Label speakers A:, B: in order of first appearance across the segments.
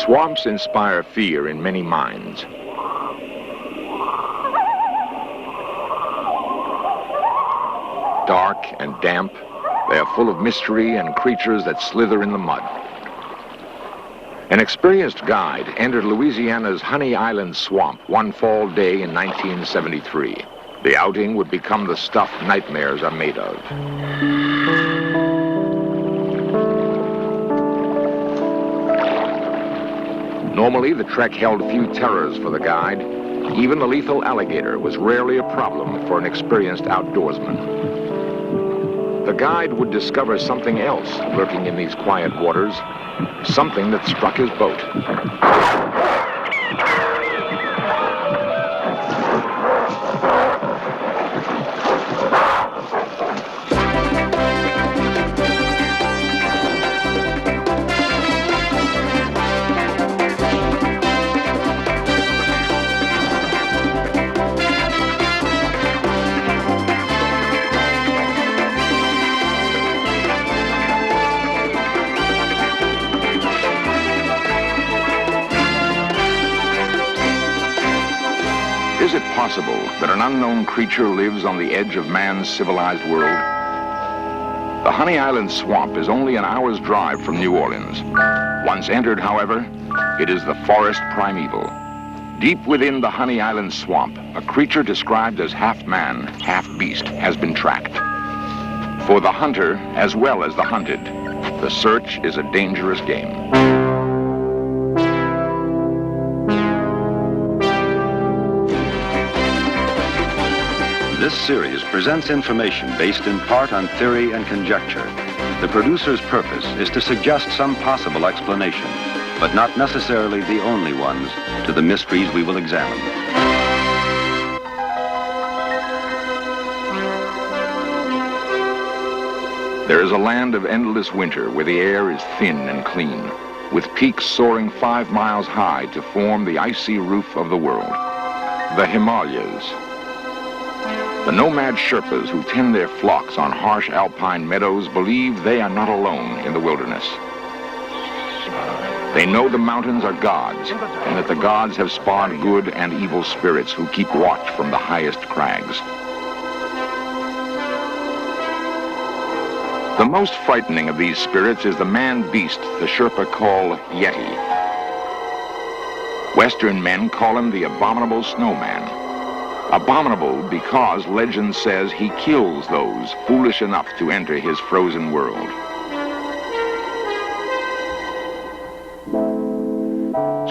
A: Swamps inspire fear in many minds. Dark and damp, they are full of mystery and creatures that slither in the mud. An experienced guide entered Louisiana's Honey Island swamp one fall day in 1973. The outing would become the stuff nightmares are made of. Normally, the trek held few terrors for the guide. Even the lethal alligator was rarely a problem for an experienced outdoorsman. The guide would discover something else lurking in these quiet waters, something that struck his boat. Is it possible that an unknown creature lives on the edge of man's civilized world? The Honey Island swamp is only an hour's drive from New Orleans. Once entered, however, it is the forest primeval. Deep within the Honey Island swamp, a creature described as half man, half beast has been tracked. For the hunter, as well as the hunted, the search is a dangerous game.
B: This series presents information based in part on theory and conjecture. The producer's purpose is to suggest some possible explanation, but not necessarily the only ones, to the mysteries we will examine.
A: There is a land of endless winter where the air is thin and clean, with peaks soaring 5 miles high to form the icy roof of the world. The Himalayas. The nomad Sherpas who tend their flocks on harsh alpine meadows believe they are not alone in the wilderness. They know the mountains are gods, and that the gods have spawned good and evil spirits who keep watch from the highest crags. The most frightening of these spirits is the man-beast the Sherpa call Yeti. Western men call him the abominable snowman. Abominable because legend says he kills those foolish enough to enter his frozen world.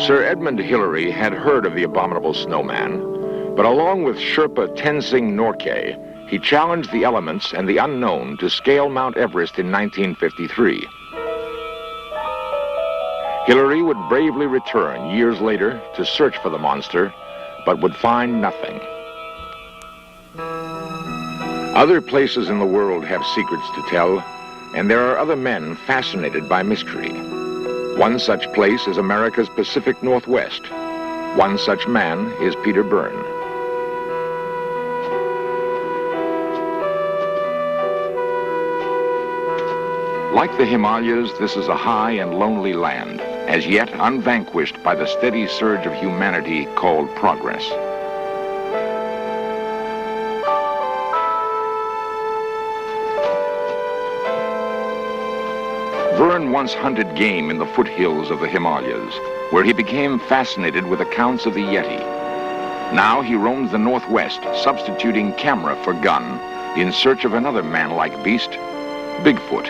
A: Sir Edmund Hillary had heard of the abominable snowman, but along with Sherpa Tenzing Norgay, he challenged the elements and the unknown to scale Mount Everest in 1953. Hillary would bravely return years later to search for the monster, but would find nothing. Other places in the world have secrets to tell, and there are other men fascinated by mystery. One such place is America's Pacific Northwest. One such man is Peter Byrne. Like the Himalayas, this is a high and lonely land, as yet unvanquished by the steady surge of humanity called progress. Byrne once hunted game in the foothills of the Himalayas, where he became fascinated with accounts of the Yeti. Now he roams the Northwest, substituting camera for gun, in search of another man-like beast, Bigfoot.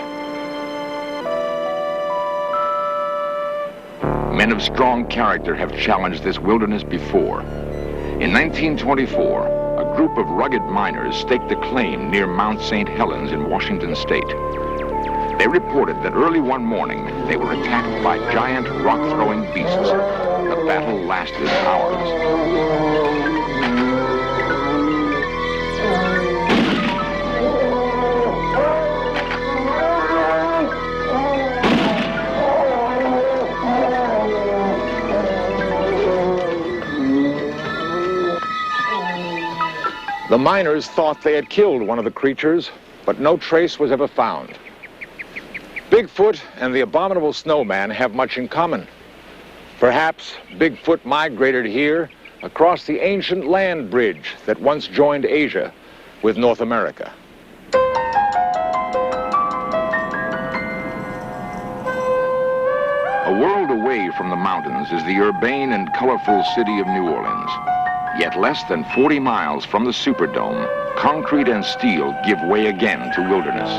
A: Men of strong character have challenged this wilderness before. In 1924, a group of rugged miners staked a claim near Mount St. Helens in Washington state. They reported that early one morning, they were attacked by giant rock-throwing beasts. The battle lasted hours. The miners thought they had killed one of the creatures, but no trace was ever found. Bigfoot and the abominable snowman have much in common.
C: Perhaps Bigfoot migrated here across the ancient land bridge that once joined Asia with North America.
A: A world away from the mountains is the urbane and colorful city of New Orleans. Yet less than 40 miles from the Superdome, concrete and steel give way again to wilderness.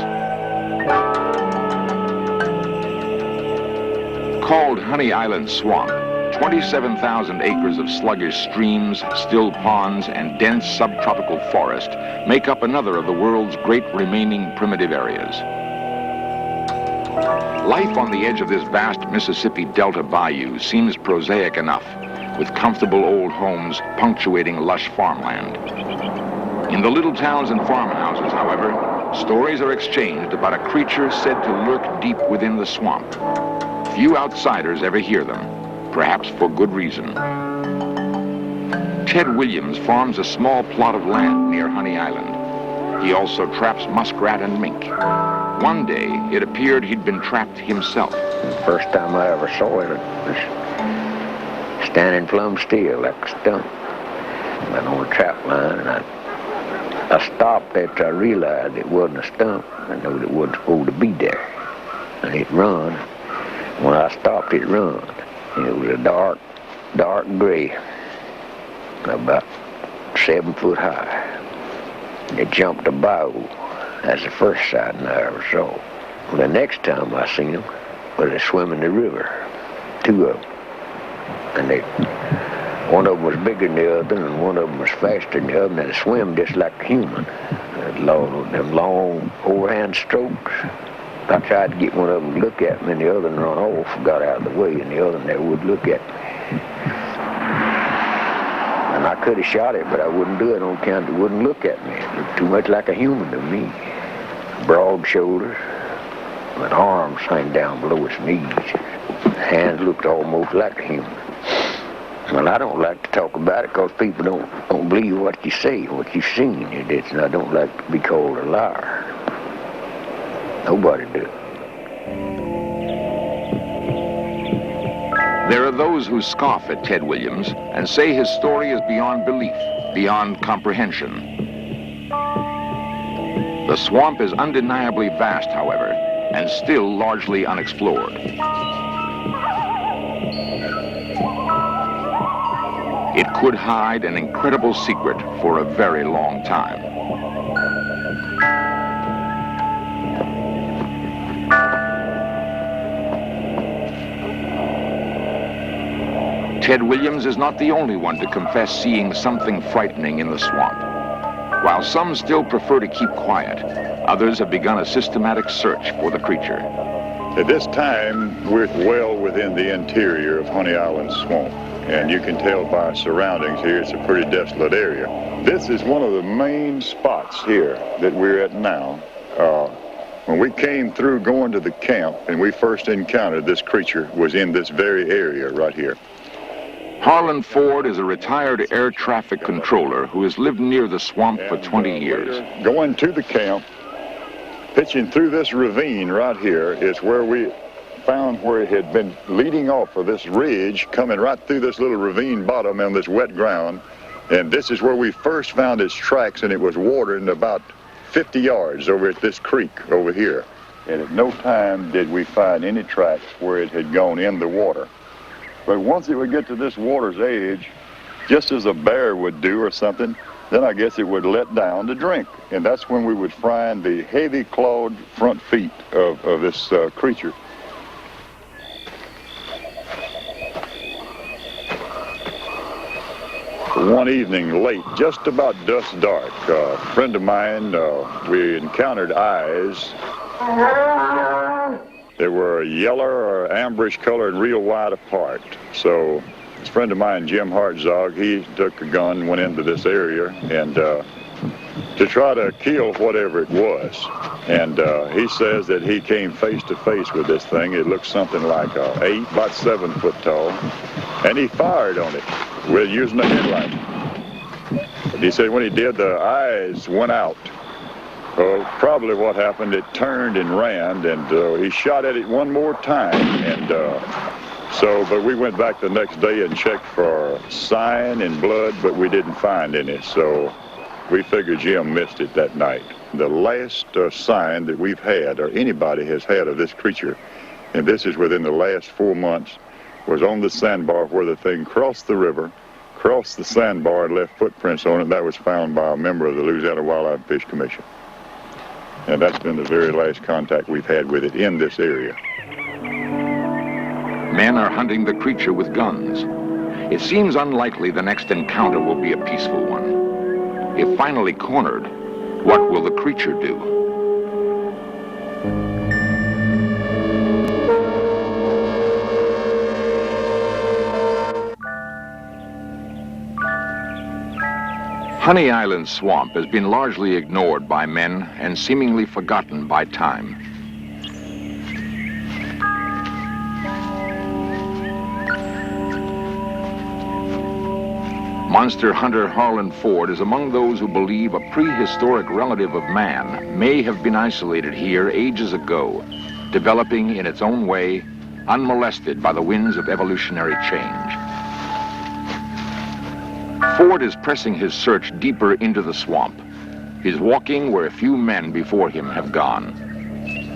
A: Called Honey Island Swamp, 27,000 acres of sluggish streams, still ponds, and dense subtropical forest make up another of the world's great remaining primitive areas. Life on the edge of this vast Mississippi Delta bayou seems prosaic enough, with comfortable old homes punctuating lush farmland. In the little towns and farmhouses, however, stories are exchanged about a creature said to lurk deep within the swamp. Few outsiders ever hear them, perhaps for good reason. Ted Williams farms a small plot of land near Honey Island. He also traps muskrat and mink. One day, it appeared he'd been trapped himself.
D: The first time I ever saw it was standing plumb still like a stump. Went on a trap line, and I stopped after I realized it wasn't a stump. I knew it wasn't supposed to be there. And it run. When I stopped, it run. And it was a dark gray, about 7 foot high. It jumped a bayou. That's the first sighting I ever saw. Well, the next time I seen them was they swimming the river, 2 of them. And one of them was bigger than the other, and one of them was faster than the other, and they swim just like a human. Them long overhand strokes. I tried to get one of them to look at me, and the other one run off, got out of the way, and the other one never would look at me. And I could have shot it, but I wouldn't do it on account it wouldn't look at me. It looked too much like a human to me. Broad shoulders, with arms hang down below its knees. Hands looked almost like a human. Well, I don't like to talk about it because people don't believe what you say, what you've seen. And I don't like to be called a liar. Nobody does.
A: There are those who scoff at Ted Williams and say his story is beyond belief, beyond comprehension. The swamp is undeniably vast, however, and still largely unexplored. It could hide an incredible secret for a very long time. Ted Williams is not the only one to confess seeing something frightening in the swamp. While some still prefer to keep quiet, others have begun a systematic search for the creature.
E: At this time, we're well within the interior of Honey Island Swamp, and you can tell by our surroundings here it's a pretty desolate area. This is one of the main spots here that we're at now. When we came through going to the camp and we first encountered this creature was in this very area right here.
A: Harlan Ford is a retired air traffic controller who has lived near the swamp for 20 years.
E: Going to the camp, pitching through this ravine right here is where we found where it had been leading off of this ridge, coming right through this little ravine bottom on this wet ground. And this is where we first found its tracks, and it was watering about 50 yards over at this creek over here. And at no time did we find any tracks where it had gone in the water. But once it would get to this water's edge, just as a bear would do or something, then I guess it would let down to drink. And that's when we would find the heavy clawed front feet of this creature. One evening late, just about dusk dark, a friend of mine, we encountered eyes. They were yellow or amberish color and real wide apart. So this friend of mine, Jim Hartzog, he took a gun, went into this area, and to try to kill whatever it was. And he says that he came face to face with this thing. It looked something like 8, about 7 foot tall. And he fired on it with using a headlight. He said when he did, the eyes went out. Probably what happened, it turned and ran, and he shot at it one more time, and So, but we went back the next day and checked for sign and blood, but we didn't find any. So we figured Jim missed it that night. The last sign that we've had, or anybody has had, of this creature, and this is within the last 4 months, was on the sandbar where the thing crossed the river, crossed the sandbar, and left footprints on it. That was found by a member of the Louisiana Wildlife and Fish Commission. And that's been the very last contact we've had with it in this area.
A: Men are hunting the creature with guns. It seems unlikely the next encounter will be a peaceful one. If finally cornered, what will the creature do? Honey Island Swamp has been largely ignored by men and seemingly forgotten by time. Monster hunter Harlan Ford is among those who believe a prehistoric relative of man may have been isolated here ages ago, developing in its own way, unmolested by the winds of evolutionary change. Ford is pressing his search deeper into the swamp. He's walking where a few men before him have gone.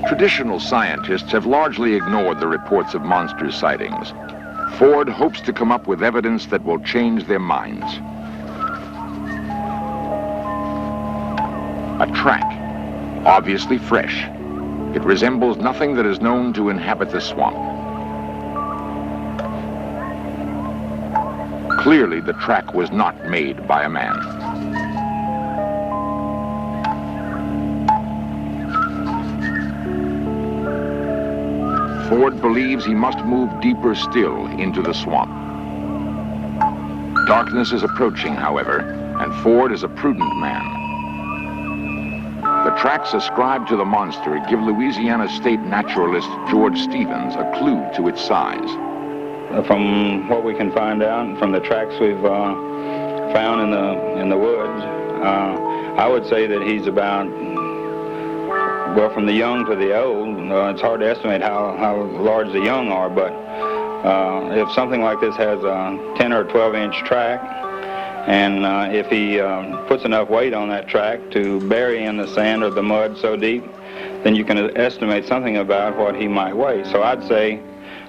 A: Traditional scientists have largely ignored the reports of monster sightings. Ford hopes to come up with evidence that will change their minds. A track, obviously fresh. It resembles nothing that is known to inhabit the swamp. Clearly, the track was not made by a man. Ford believes he must move deeper still into the swamp. Darkness is approaching, however, and Ford is a prudent man. The tracks ascribed to the monster give Louisiana state naturalist George Stevens a clue to its size.
F: From what we can find out, from the tracks we've found in the woods, I would say that he's about, well, from the young to the old. It's hard to estimate how large the young are, but if something like this has a 10 or 12-inch track, and if he puts enough weight on that track to bury in the sand or the mud so deep, then you can estimate something about what he might weigh. So I'd say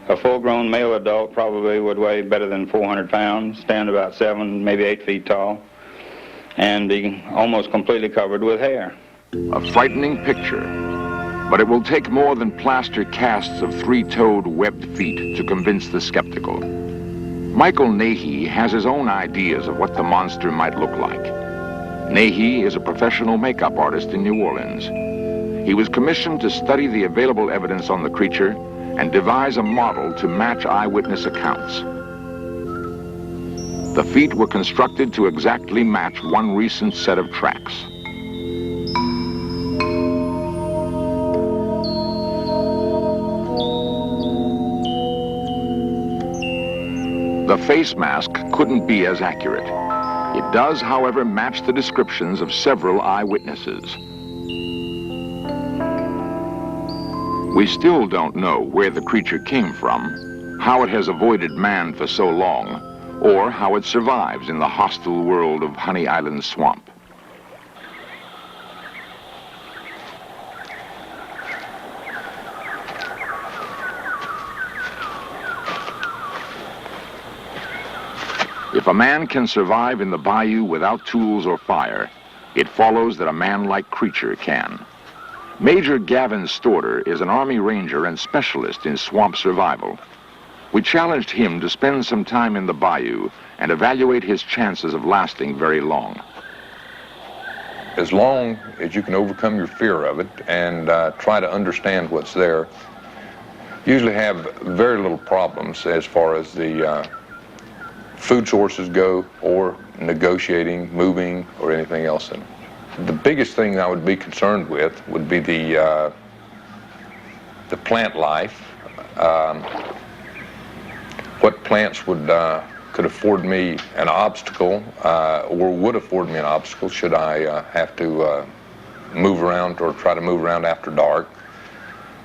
F: a full-grown male adult probably would weigh better than 400 pounds, stand about 7, maybe 8 feet tall, and be almost completely covered with hair.
A: A frightening picture, but it will take more than plaster casts of 3-toed webbed feet to convince the skeptical. Michael Nahey has his own ideas of what the monster might look like. Nahey is a professional makeup artist in New Orleans. He was commissioned to study the available evidence on the creature and devise a model to match eyewitness accounts. The feet were constructed to exactly match one recent set of tracks. The face mask couldn't be as accurate. It does, however, match the descriptions of several eyewitnesses. We still don't know where the creature came from, how it has avoided man for so long, or how it survives in the hostile world of Honey Island Swamp. If a man can survive in the bayou without tools or fire, it follows that a man-like creature can. Major Gavin Storter is an Army Ranger and specialist in swamp survival. We challenged him to spend some time in the bayou and evaluate his chances of lasting very long.
G: As long as you can overcome your fear of it and try to understand what's there, you usually have very little problems as far as the food sources go, or negotiating, moving, or anything else. The biggest thing I would be concerned with would be the plant life. What plants could afford me an obstacle, or would afford me an obstacle should I have to move around or try to move around after dark.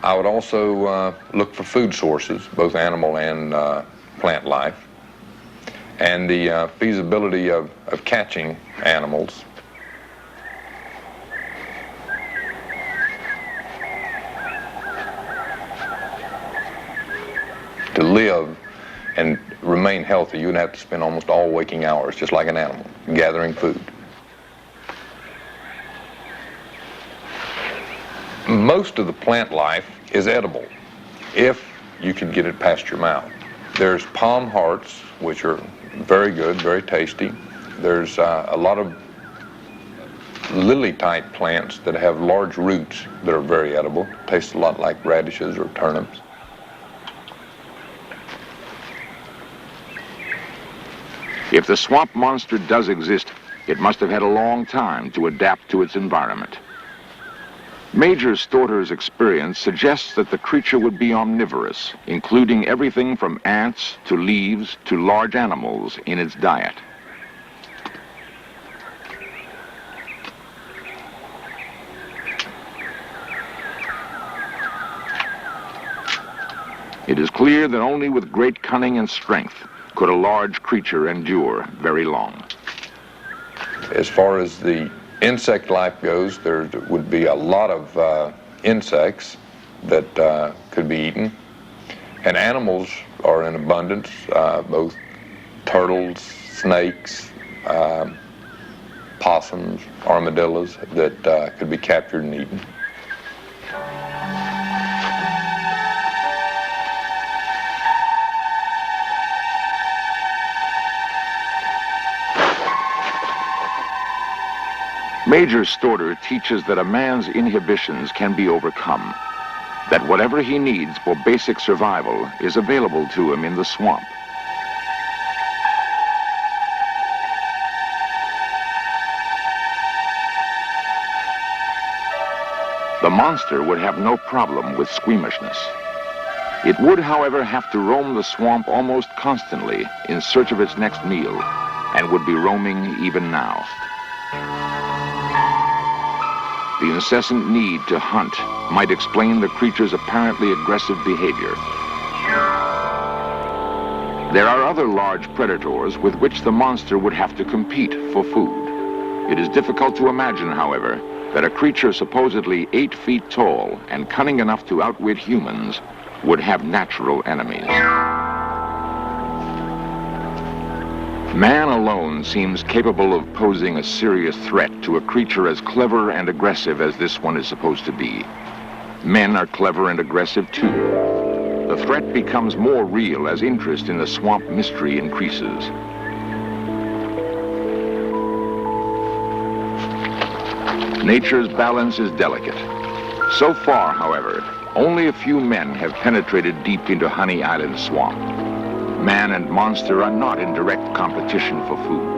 G: I would also look for food sources, both animal and plant life, and the feasibility of catching animals. To live and remain healthy, you would have to spend almost all waking hours, just like an animal, gathering food. Most of the plant life is edible, if you can get it past your mouth. There's palm hearts, which are very good, very tasty. There's a lot of lily-type plants that have large roots that are very edible. Taste a lot like radishes or turnips.
A: If the swamp monster does exist, it must have had a long time to adapt to its environment. Major Storter's experience suggests that the creature would be omnivorous, including everything from ants to leaves to large animals in its diet. It is clear that only with great cunning and strength could a large creature endure very long.
G: As far as the insect life goes, there would be a lot of insects that could be eaten. And animals are in abundance, both turtles, snakes, possums, armadillos that could be captured and eaten.
A: Major Storter teaches that a man's inhibitions can be overcome, that whatever he needs for basic survival is available to him in the swamp. The monster would have no problem with squeamishness. It would, however, have to roam the swamp almost constantly in search of its next meal, and would be roaming even now. The incessant need to hunt might explain the creature's apparently aggressive behavior. There are other large predators with which the monster would have to compete for food. It is difficult to imagine, however, that a creature supposedly 8 feet tall and cunning enough to outwit humans would have natural enemies. Man alone seems capable of posing a serious threat to a creature as clever and aggressive as this one is supposed to be. Men are clever and aggressive too. The threat becomes more real as interest in the swamp mystery increases. Nature's balance is delicate. So far, however, only a few men have penetrated deep into Honey Island swamp. Man and monster are not in direct competition for food.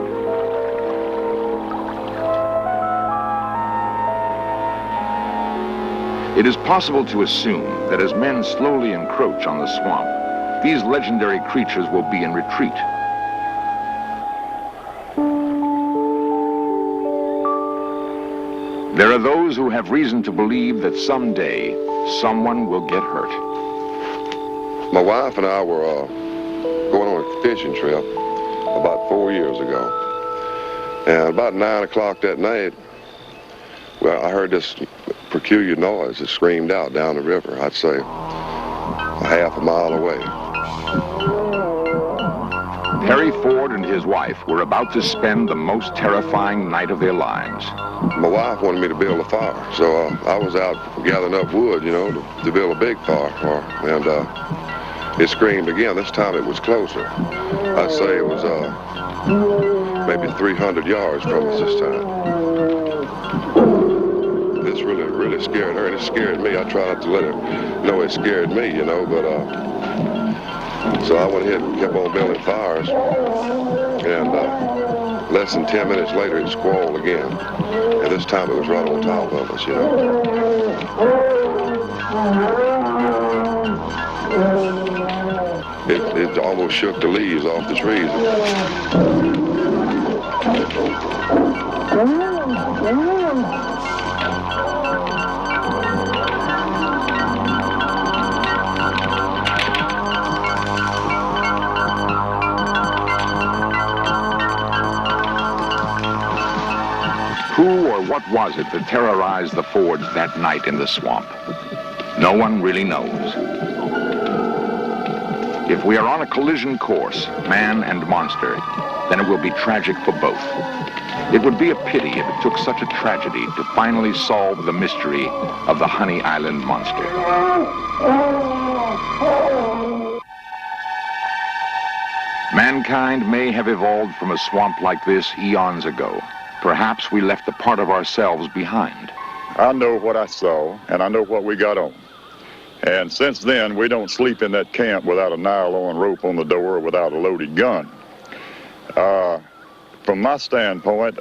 A: It is possible to assume that as men slowly encroach on the swamp, these legendary creatures will be in retreat. There are those who have reason to believe that someday someone will get hurt.
H: My wife and I were going on a fishing trip about 4 years ago. And about 9 o'clock that night, well, I heard this peculiar noise that screamed out down the river, I'd say a half a mile away.
A: Harry Ford and his wife were about to spend the most terrifying night of their lives.
H: My wife wanted me to build a fire, so I was out gathering up wood, you know, to build a big fire for her. And it screamed again. This time it was closer. I'd say it was maybe 300 yards from us this time. This really scared her, and it scared me. I tried not to let her know it scared me, you know, but so I went ahead and kept on building fires, and less than 10 minutes later it squalled again, and this time it was right on top of us, you know. It almost shook the leaves off the trees.
A: what was it that terrorized the forge that night in the swamp? No one really knows. If we are on a collision course, man and monster, then it will be tragic for both. It would be a pity if it took such a tragedy to finally solve the mystery of the Honey Island monster. Mankind may have evolved from a swamp like this eons ago. Perhaps we left a part of ourselves behind.
E: I know what I saw, and I know what we got on. And since then, we don't sleep in that camp without a nylon rope on the door or without a loaded gun. From my standpoint,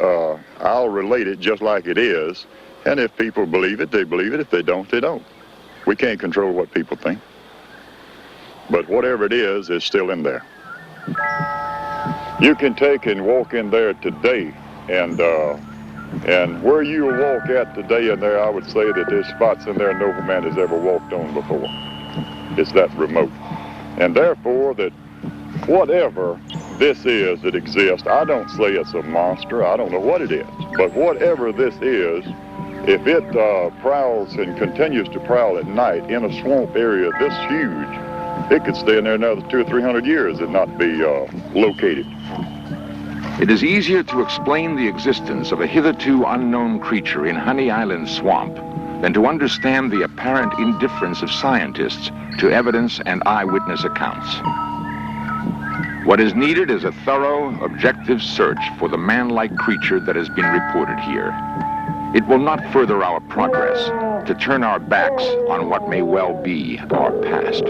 E: I'll relate it just like it is. And if people believe it, they believe it. If they don't, they don't. We can't control what people think. But whatever it is, it's still in there. You can take and walk in there today, and where you walk at today in there, I would say that there's spots in there no man has ever walked on before. It's that remote. And therefore, that whatever this is that exists, I don't say it's a monster, I don't know what it is, but whatever this is, if it prowls and continues to prowl at night in a swamp area this huge, it could stay in there another 200 or 300 years and not be located.
A: It is easier to explain the existence of a hitherto unknown creature in Honey Island swamp than to understand the apparent indifference of scientists to evidence and eyewitness accounts. What is needed is a thorough, objective search for the man-like creature that has been reported here. It will not further our progress to turn our backs on what may well be our past.